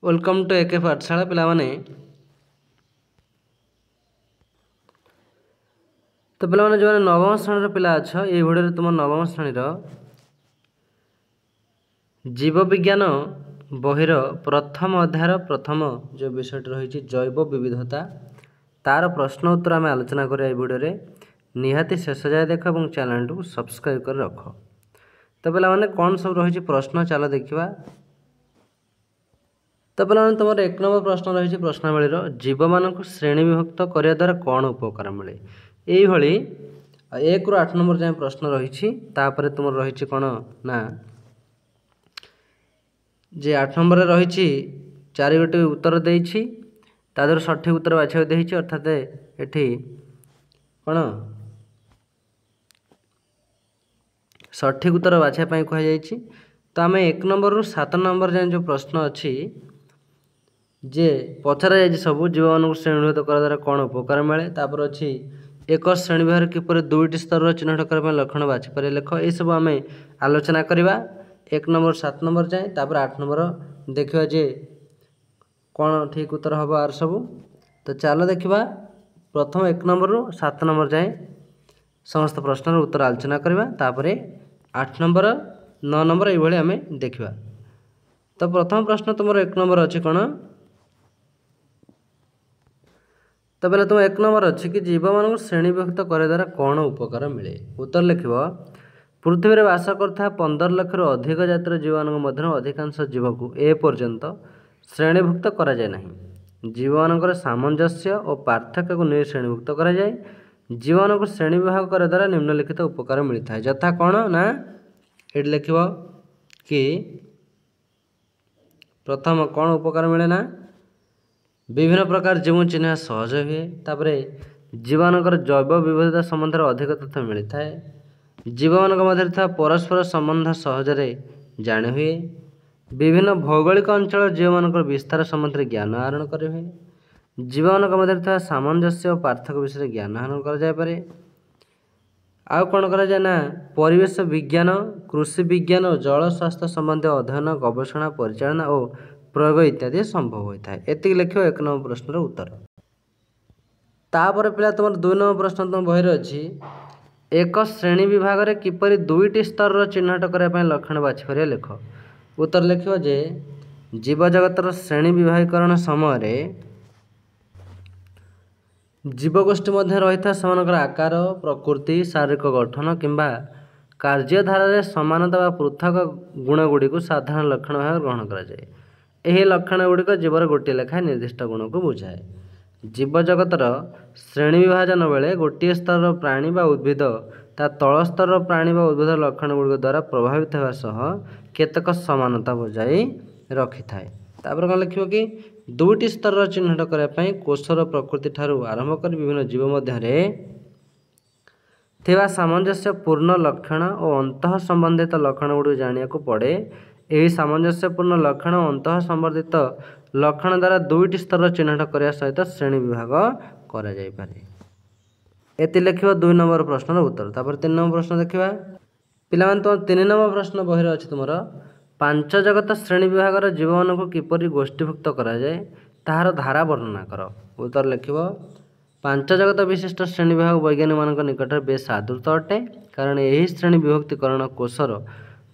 Welcome to एके पाठशाला पिलामाने। तो पिलामाने जो नवम श्रेणी पिला अछ ये भिडियो तुम नवम श्रेणी जीव विज्ञान बहिर प्रथम अध्यायर प्रथम जो विषय रही जैव विविधता तार प्रश्न उत्तर आम आलोचना करिया भिडियो निहाती शेष जाए देख और चैनल को सब्सक्राइब कर रख। तो पिलामाने कौन सब रही प्रश्न चल देखा। तो पिलामाने तुम एक नंबर प्रश्न रही प्रश्नावलीर जीव मानक श्रेणी विभक्त करने द्वारा कौन उपकार मिले। यही 1 ରୁ 8 नंबर जाए प्रश्न रही तुम रही कौन ना जे 8 नंबर रही 4 गोटे उत्तर देती तादर सठिक उत्तर बाछा देती अर्थात ये कौन सठिक उत्तर बाछापी कहुई। तो आम 1 नंबर ରୁ 7 नंबर जाए जो प्रश्न अच्छी जे पचरा जाए सब जीव मान श्रेणीभूत करा द्वारा कौन उपकार मिले तापर अच्छी एक श्रेणी विभाग किपर 2टी स्तर चिन्हट करने लक्षण बाछिपारे लेख ये सब आम आलोचना करवा 1 नंबर 7 नंबर जाए तापर 8 नंबर देखा जे कौन ठीक उत्तर हम आर सब। तो चलो देखा प्रथम 1 नंबर ରୁ 7 नंबर जाए समस्त प्रश्न उत्तर आलोचना करवा तापर 8 नंबर 9 नंबर ये आम देखा। तो प्रथम प्रश्न तुम 1 नंबर अच्छी कौन तो पहले तुम 1 नंबर अच्छी कि जीव मान श्रेणी विभक्त करे द्वारा कौन उपकार मिले। उत्तर लिख पृथ्वी में बास करता 15 लाख रु अधिक जातिर जीव मान अधिकांश जीव को ए पर्यंत श्रेणीभुक्त करा जाए नहीं। जीव मान सामंजस्य और पार्थक्य को नहीं श्रेणीभुक्त करा जाए। जीव मान श्रेणी विभाग करे द्वारा निम्नलिखित उपकार मिलता है यथा कौन ना ये लिख कि प्रथम कौन उपकार मिले ना विभिन्न प्रकार जीव चिन्ह सहज हुए तापर जीवानकर जैव विविधता संबंध में अधिक तथ्य मिलता है। जीव मान मध्य परस्पर संबंध सहजरे जाणी हुए। विभिन्न भौगोलिक अंचल जीव मान विस्तार संबंध में ज्ञान आहरण कर हुए। जीव मान मध्य सामंजस्य और पार्थक्य विषय में ज्ञान आहरण कर आउ कौन करा जाए ना परिवेश विज्ञान कृषि विज्ञान और जल स्वास्थ्य संबंधी अध्ययन गवेषणा परिचालना और प्रयोग इत्यादि संभव होता है। एति लिख 1 नंबर प्रश्न उत्तर। तापर पिला तुम 2 नंबर प्रश्न तुम बहिर अच्छी एक श्रेणी विभाग में किपरि 2टी स्तर चिन्हट करने लक्षण बाछिपारे लेख। उत्तर लिख जे जीव जगतर श्रेणी विभागीकरण समय जीवगोष्ठी मध्य रही था आकार प्रकृति शारीरिक गठन किंबा कार्यधारा समानता व पृथक गुणगुड़ी को साधारण लक्षण भाव ग्रहण कराए। यही लक्षण गुड़िक जीवर गोटे लेखाएं निर्दिष्ट गुण को बुझाए। जीव जगतर श्रेणी विभाजन बेले गोटे स्तर प्राणी व उद्भिद ता तल स्तर प्राणी व उद्भिद लक्षण गुड़िक द्वारा प्रभावित होगा सह केतक समानता बजाई रखि थाए। तापर कौन लिखियो कि 2टी स्तर चिन्हट करने कोषर प्रकृति ठारू आरंभ कर विभिन्न जीव मध्य थिबा सामंजस्य पूर्ण लक्षण और अंतः संबंधित लक्षण गुड़ जाना पड़े। यही सामंजस्यपूर्ण लक्षण और अंतः संबंधित लक्षण द्वारा 2टी स्तर चिन्हट करने सहित श्रेणी विभाग करा जाय पारे। एति लिख 2 नंबर प्रश्न उत्तर। तापर 3 नंबर प्रश्न देखा पिला तुम 3 नंबर प्रश्न बहिर अच्छी तुम 5 जगत श्रेणी विभाग जीव मान को किपरि गोष्ठीभुक्त करा जाए ताहार धारा वर्णना कर। उत्तर लिख 5 जगत विशिष्ट श्रेणी विभाग वैज्ञानिक मान निकट में बेस आदृत अटे कारण यही श्रेणी विभक्तिकरण कोषर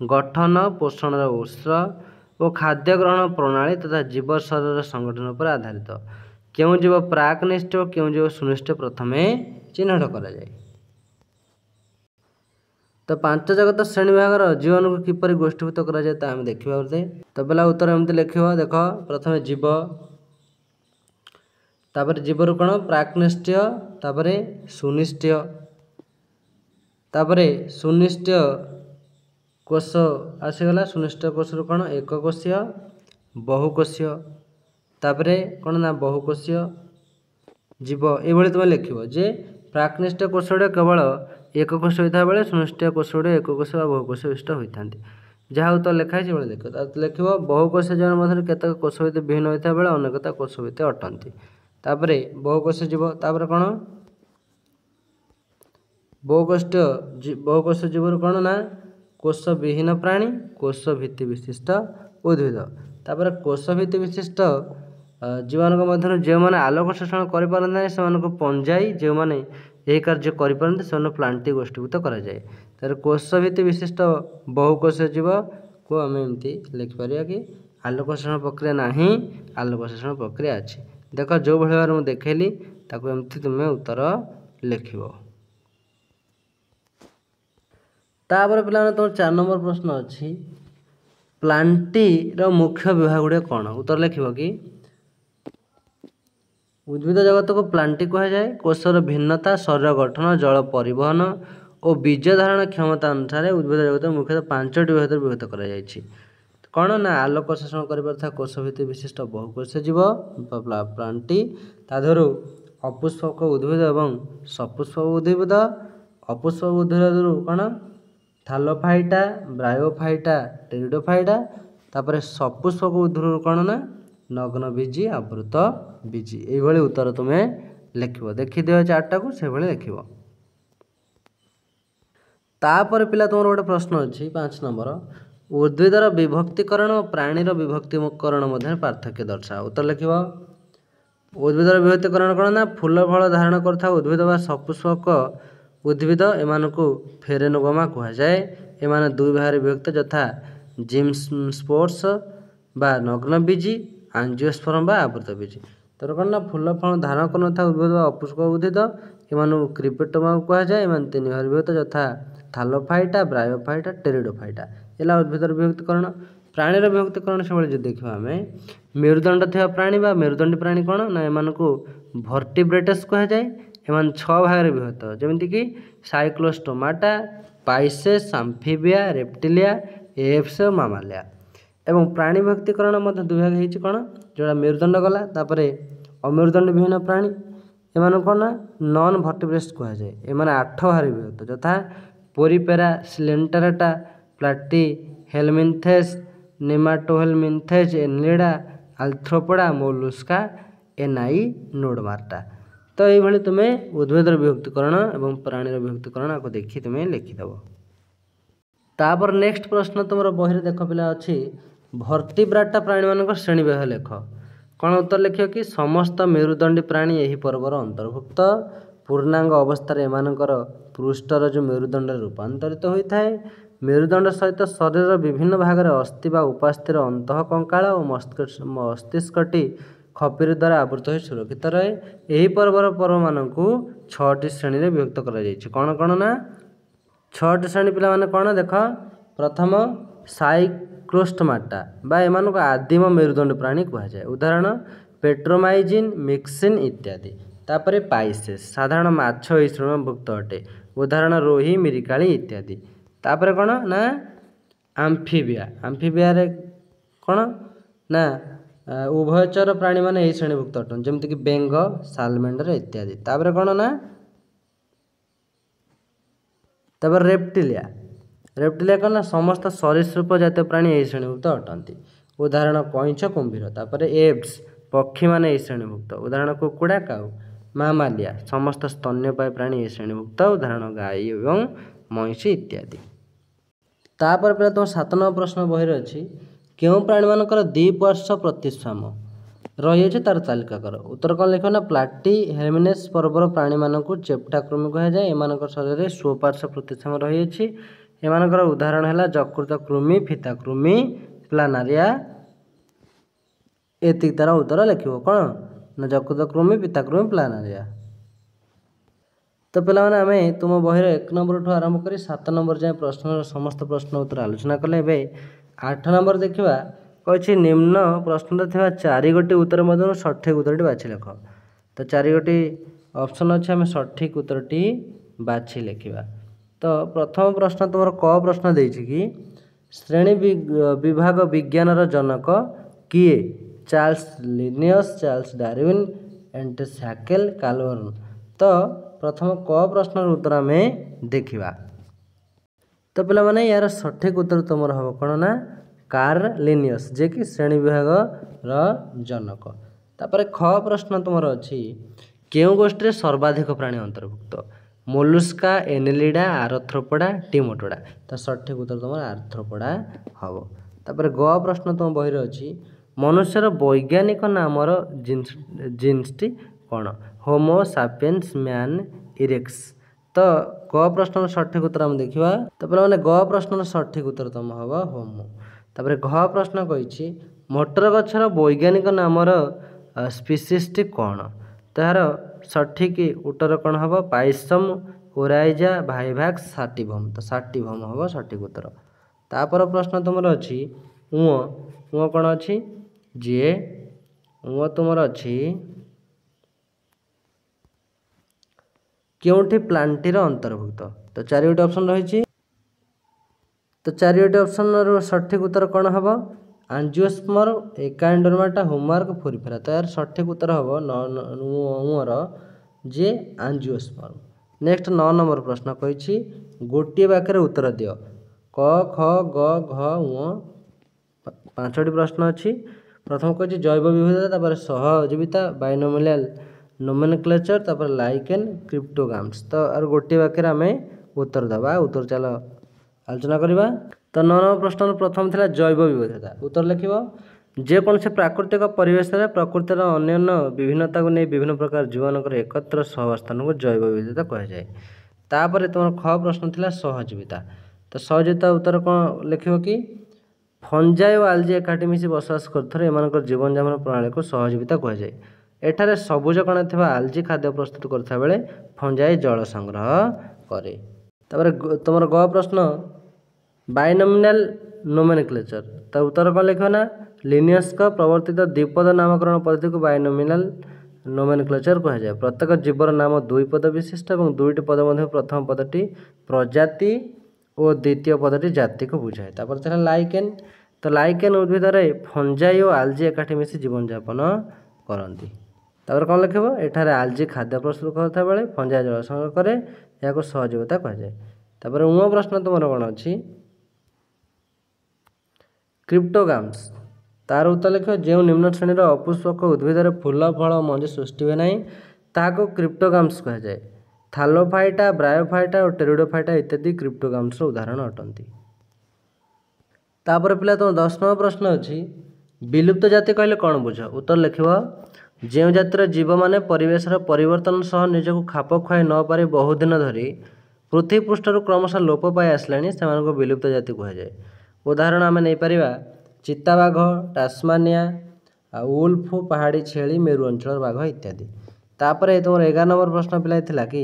गठन पोषण उत्स और खाद्य ग्रहण प्रणाली तथा जीव शरीर संगठन पर आधारित। क्यों जीव प्राकनिष्ठ और क्यों जीव सुनिष्ठ प्रथमे चिन्हट करा जाए। तो 5 जगत श्रेणी विभाग जीवन को किपरि गोष्ठीभूत करा जाए ता हम देखिबा बोलते। तो पहला उत्तर एमती लिखिबो देख प्रथमे जीव तापर जीवर कौन प्राकनिष्ठ तापर सुनिष्ठ तापर सुनिष्ठ कोष आसीगला सुनिष्ठ कोष कौन एक कोशीय बहुकोशीय तापर कौन ना बहुकोशीय जीव ये तुम लिख जे प्राकनिष्ठ कोष गुड़ा केवल एक कोश होता बेले सुनिष्ठ कोष गुड़ा एक कोश बहुकोश विशिष्ट होता जहाँ उत्तर लिखाई देख लिख बहुकोश जीवन मध्य केतक कोष भित्ति विहीन होता बेले अनेकता कोष भित्ति अटंती। तापर बहुकोश जीव तापर कौन बहुकोश जीवर कौन ना कोष विहीन प्राणी कोष भित्ति विशिष्ट उद्भिद तापर कोषभित्ति विशिष्ट जीवाणु मध्य जो मैंने आलोक शोषण करें से पंजाई जो मैंने यही कार्य करें से प्लांटी गोष्ठीभूत कराए। तर कोषभित्ति विशिष्ट बहुकोश जीव को आम एमती लिखिपर कि आलोक शोषण प्रक्रिया ना आलोक शोषण प्रक्रिया अच्छी। देख जो भाई बार मुझे देखली ताको एमती तुम्हें उत्तर लिख। तापर पे तुम 4 नंबर प्रश्न अच्छी प्लांटी रो मुख्य विभाग गुड़े कौन उत्तर लिख कि उद्भिद जगत को प्लांटी कह जाए। कोषर भिन्नता शरीर गठन जल परिवहन और बीज धारण क्षमता अनुसार उद्भिद जगत मुख्यतः 5टी विभाग विभक्त कर कौन ना आलोक शोषण कर कोषभित्ति विशिष्ट बहुकोश जीव प्लांटी ताधर अपुष्पक उद्भिद और सपुष्पक उद्भिद। अपुष्पक उद्भिद कौन थालोफाइटा ब्रायोफाइटा टेरिडोफाइटा। तापर सपुष्पक उद्भिद कौन ना नग्न बीजी आवृत बीजी। ये उत्तर तुम्हें लिख देखीदिव 4टा को से लिख। तापर पिला तुम गोटे प्रश्न अच्छी 5 नंबर उद्भिदर विभक्तिकरण और प्राणीर विभक्तिकरण मध्य पार्थक्य दर्शा उत्तर लिख। उद्भिदर विभक्तिकरण कौन ना फूल फल धारण करता उद्भिद व सपुष्पक उद्भिद एम को फेरेनोगोमा कह जाए। एमाने 2 भाग विभक्त यथा जिम्नोस्पोर्स बा नग्न बीजी आंजियोस्पर्म बा आवृत बीजी। तर कौन ना फूल फल धारण कर उद्भिद व अपुष्पक उद्भिद एम क्रिपेटोमा कह जाए। एम 3 भाग विभक्त यथा थालोफाइटा ब्रायोफाइटा टेरिडोफाइटा। एला उद्भिदर विभक्तिकरण। प्राणीर विभक्तिकरण से जो देखा आम मेरुदंड थी प्राणी बा मेरुदंडी प्राणी कौन ना एम को भर्टिब्रेटस कह जाए। एम 6 भाग विभक्त जमीक साइक्लोस्टोमाटा पाइसेस आम्फिबिया रेप्टिलिया एएफ्स और मामालिया। एवं प्राणी विभक्तिकरण 2 भाग होती कौन जोड़ा मेरुदंड गला तापर अमेरुदंड विहीन प्राणी एम कौन ना नॉन भर्टिब्रेट्स कह जाए। एम 8 भाग विभक्त यथा पोरीपेरा सिलेंटराटा प्लाटी हेलमिन्थेस नेमाटोहेलमिन्थेस एनलिडा आर्थ्रोपोडा मोलुस्का एनाई नोडमार्टा। तो ये तुम्हें उद्भिदर विभक्तिकरण और प्राणीर विभक्तिकरण आपको देखी तुम्हें लिखिदेव। तापर नेक्स्ट प्रश्न तुम बही देख पिला अच्छी भर्टिब्राटा प्राणी मान श्रेणी विभाग लेख कौन उत्तर लिख कि समस्त मेरुदंडी प्राणी यही पर्वर अंतर्भुक्त। पूर्णांग अवस्था एमानकर पृष्ठर जो मेरुदंड रूपांतरित होता है। मेरुदंड सहित शरीर विभिन्न भाग में अस्थि व उपास्थिर अंतःकंकाल और मस्तिष्कटी खपीर द्वारा आवृत हो सुरक्षित रहे। यही पर्वर पर्व मानक 6टी श्रेणी में विभक्त कर कौन कौन ना 6टी श्रेणी पिला माने कौन देख प्रथम साइक्लोस्टोमाटा बा एमान आदिम मेरुदंड प्राणी कह जाए। उदाहरण पेट्रोमाइजिन मिक्सिन इत्यादि। तापर पाइसेस साधारण माछ यही श्रेणीभुक्त अटे। उदाहरण रोही मिरिकाली इत्यादि। तापर कौन ना आम्फिबिया आम्फिबिया कौन ना उभयचर प्राणी मान यही श्रेणीभुक्त अटन जमीक बेंग सालमेंडर इत्यादि। तापर कौन ना तापर रेप्टिलिया रेप्टिलिया कौन ना समस्त सरीसृप जातीय प्राणी यही श्रेणीभुक्त अटंती। उदाहरण कईंच कुंभीर। तापर एब्स पक्षी मान यही श्रेणीभुक्त। उदाहरण कुकुड़ा काऊ मामालिया समस्त स्तन्यपायी प्राणी यही श्रेणीभुक्त। उदाहरण गाई एवं महिषी इत्यादि। तापर पे तुम 7 नंबर प्रश्न बही अच्छी क्यों प्राणी मानकर द्विपार्श्व प्रतिस्वाम रही तार तालिका कर। उत्तर कौन लिख ना प्लाटी हेलमिनेस पर्वर प्राणी मानक चेप्टाकृमि कह जाए। एम शरीर में स्वपार्श्व प्रतिस्वाम रही। एमानकर उदाहरण है जकृत कृमि फिताकृमि प्लानारिया। एति तार उत्तर लिख कौन ना जकृत कृमि फिताकृमि प्लानारिया। तो पे आम तुम बही 1 नंबर ठूँ आरंभ कर 7 नंबर जाए प्रश्न समस्त प्रश्न उत्तर आलोचना कले। 8 नंबर देखा कही निम्न प्रश्न थी 4 गोटी उत्तर मध्य सठिक उत्तर बाछि लिख। तो 4 गोटी ऑप्शन अच्छे आम सठिक उत्तरटी बाछि लिखा। तो प्रथम प्रश्न तुम क प्रश्न देछि कि श्रेणी विभाग विज्ञानर जनक किए चार्ल्स लिनियस चार्ल्स डार्विन एंटस हैकेल कार्ल। तो प्रथम क प्रश्न उत्तर आम देखा। तो पे यार सठिक उत्तर तुम हम कौन ना कार्ल लिनियस जे कि श्रेणी विभाग जनक। तापर ख प्रश्न तुम अच्छी क्यों गोष्ठी सर्वाधिक प्राणी अंतर्भुक्त मोलुस्का एनेलिडा आर्थ्रोपोडा टिमोटोडा। तो सठिक उत्तर तुम आर्थ्रोपोडा हम। तापर ग प्रश्न तुम बही अच्छी मनुष्यर वैज्ञानिक नामर जिन्सटी कौन होमो सापियंस मैन इरेक्स। तो ग प्रश्न सठिक उत्तर आम देखा। तो पे मैंने ग प्रश्न सठिक उत्तर तुम हम होमो। तापर घ प्रश्न कही मोटर गछर वैज्ञानिक नामर स्पीसीसटी कौन। तो यार सठिक उत्तर कौन हम पाइसम ओराइजा भाइभैक्स साटिवम। तो साटिवम हम सठिक उत्तर। तापर प्रश्न तुम अच्छी उँ कौन अच्छी जी उँ तुम अच्छी क्योंठी प्लांटीर अंतर्भुक्त। तो चारोटी ऑप्शन रही। तो चारोटी ऑप्शन सठिक उत्तर कौन हम आंजियोस्पर्म एकाइंडोर्माटा होमवर्क फोरिफेरा। तो यार सठिक उत्तर हम उँर जे आंजियोस्पर्म। नेक्स्ट 9 नंबर प्रश्न कही गोटे वाक्य उत्तर दियो क ख ग घ उँ 5टी प्रश्न अच्छी। प्रथम कही जैव विविधता तापर सहजीविता बाइनोमियल नोमेनक्लेचर तापर लाइकेन क्रिप्टोगाम्स। तो यार गोटे वाक्य आम उत्तर देवा। उत्तर चलो आलोचना करवा। तो 9 नंबर प्रश्न प्रथम थिला जैव विविधता। उत्तर लिख जेकोसी प्राकृतिक परिवेश में प्रकृतिर अन्य विभिन्नता को नहीं विभिन्न प्रकार जीवन एकत्र सहवस्थान को जैव विविधता कहुए। तापर तुम ख प्रश्न थिला सहजीविता। तो सहजीविता उत्तर कौन लिख कि फंजाई और आलजी एकाठी मिसी बसवास कर जीवन जापन प्रणाली को सहजीविता कहुए। एठारे सबुज कण थिबा आलजी खाद्य प्रस्तुत करता बेले फंजाई जल संग्रह करे। तापर तुम ग प्रश्न बाइनोमियल नोमेनक्लेचर। तो उत्तर कौन लिख ना लिनियस का प्रवर्तित द्विपद नामकरण पद्धति को बाइनोमियल नोमेनक्लेचर कहुए। प्रत्येक जीवर नाम दुईपद विशिष्ट और दुईटी पद मध्य प्रथम पदटी प्रजाति और द्वितीय पदटी जाति को बुझाए। तापर था लाइकेन। तो लाइकेन उद्भिद फंजाई और आलजी एकाठी मिसी जीवन यापन करती। तापर कौन लिख एठारे आलजी खाद्य प्रस्तुत करता बेले फंजाई जल संग्रह करे या सहजीविता कहुए। तापर उँ प्रश्न तुम कौन अच्छी क्रिप्टोगाम्स। तार उत्तर लिख जो निम्न श्रेणीर अपुष्पक उद्भिद फूल फल मंजी सृष्टि हुए ना ताको क्रिप्टोगाम्स कहुए। थालोफाइटा ब्रायोफाइटा और टेरिडोफाइटा इत्यादि क्रिप्टोगाम्स उदाहरण अटंती। तापर पिला तुम 10 नंबर प्रश्न अच्छी विलुप्त जाति कहले कौन बुझ। उत्तर लिख जो जातिर जीव माने परिवेश परिवर्तन सह निजक खाप खुआई न पारि बहुदिन धरी पृथ्वी पृष्ठर क्रमशः लोप पाई आसलाणी से विलुप्त जाति कहुए। उदाहरण आम नहीं पार चिताबाघ टास्मानिया उल्फ पहाड़ी छेली मेरु अंचल बाघ इत्यादि। तापर तुम 11 नंबर प्रश्न पिला कि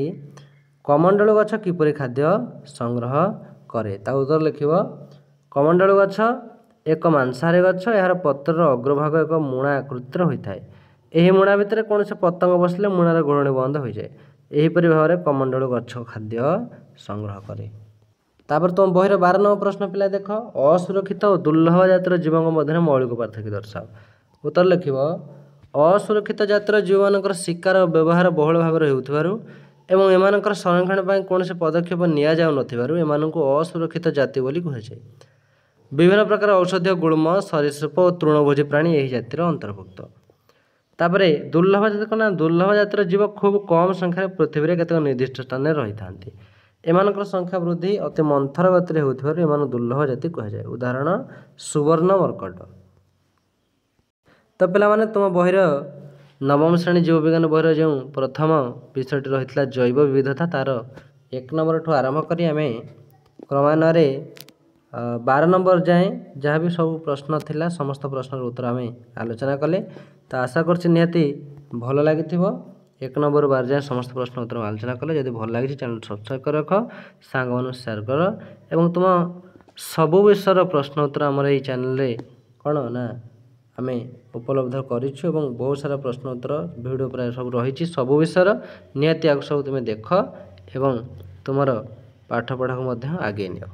कमंडलू गछ किपरि खाद्य संग्रह करे। ता उत्तर लिख कमंडलू गछ एक मांसाहारी गछ यार पत्र अग्रभाग एक मुणा आकृतिर होता है। यही मुणा भितर कौन से पतंग बसले मुणार घोड़णी बंद हो जाए। यहीपरि भाव में कमंडलू गछ खाद्य संग्रह करे। तापर तुम बहिर 12 नंबर प्रश्न पिला देख असुरक्षित और दुर्लभ जातिर जीवों मध्य मौलिक पार्थक्य दर्शाओ। उत्तर लिख असुरक्षित जातिर जीव मान शिकार और व्यवहार बहुल भाव एवं एम संरक्षण पर कौन से पदक्षेप निको असुरक्षित जाति बोली कहुए। विभिन्न प्रकार औषधीय गुल्म सरीसृप और तृणभोजी प्राणी यही जातिर अंतर्भुक्त। तापर दुर्लभ जाति कौन दुर्लभ जातिर जीव खूब कम संख्यार पृथ्वी में केतक निर्दिष्ट स्थान में रही था। एमानकर संख्या वृद्धि अति मंथर गति होता दुर्लभ जाति कहुए। उदाहरण सुवर्ण मर्कट। तो पे तुम बहिर नवम श्रेणी जीव विज्ञान बहिर जो प्रथम विषयटी रही जैव विविधता तार 1 नंबर ठू आरंभ करी आम क्रमान्वये 12 नंबर जाए जहाँ भी सब प्रश्न थिला समस्त प्रश्न उत्तर आम आलोचना कले। तो आशा करछि निहाती भल लगी 1 नंबर 12 जाए समस्त प्रश्न उत्तर आलोचना कले। जब भल लगी चैनल सब्सक्राइब कर रख सांग मान शेयर कर एवं तुम सबु विषय प्रश्न उत्तर आम ये चैनल कौन ना आम उपलब्ध करूँ बहुत सारा प्रश्न उत्तर भिडियो प्राय सब रही सबु विषय निहाती सब तुम देख एवं तुमर पाठ पढ़ा को आगे नियो।